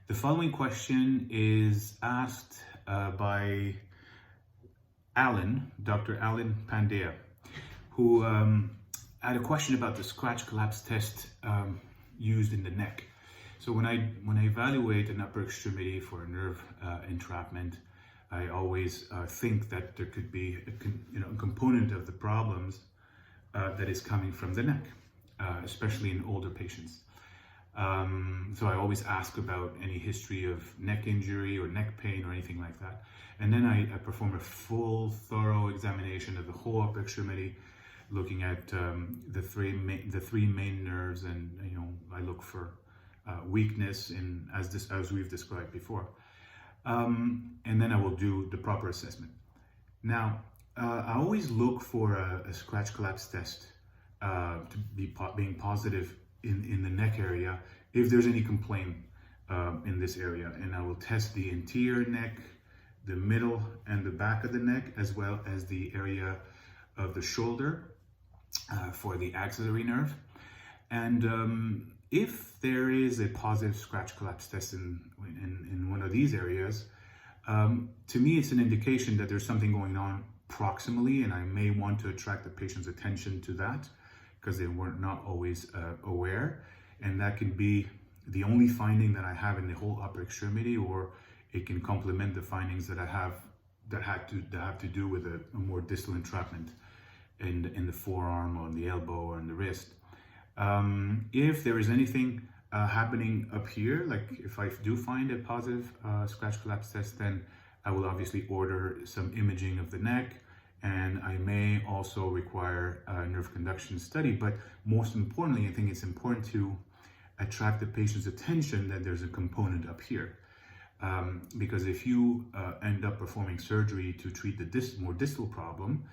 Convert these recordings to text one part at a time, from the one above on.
The following question is asked by Dr. Alan Pandya, who had a question about the scratch collapse test used in the neck. So when I evaluate an upper extremity for a nerve entrapment, I always think that there could be a component of the problems that is coming from the neck, especially in older patients. So I always ask about any history of neck injury or neck pain or anything like that. And then I perform a full, thorough examination of the whole upper extremity, looking at the three main nerves, and I look for weakness as we've described before. And then I will do the proper assessment. Now, I always look for a scratch collapse test to be being positive in the neck area if there's any complaint in this area, and I will test the anterior neck, the middle and the back of the neck, as well as the area of the shoulder for the axillary nerve. And if there is a positive scratch collapse test in one of these areas, to me it's an indication that there's something going on proximally, and I may want to attract the patient's attention to that, because they were not always aware, and that can be the only finding that I have in the whole upper extremity, or it can complement the findings that I have that have to do with a more distal entrapment in the forearm or in the elbow or in the wrist. If there is anything happening up here, like if I do find a positive scratch collapse test, then I will obviously order some imaging of the neck, and I may also require a nerve conduction study. But most importantly, I think it's important to attract the patient's attention that there's a component up here. Because if you end up performing surgery to treat the more distal problem,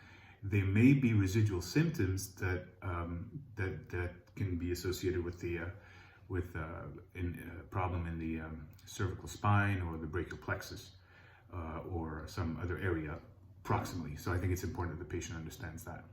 there may be residual symptoms that can be associated with the problem in the cervical spine or the brachial plexus or some other area proximally. So I think it's important that the patient understands that.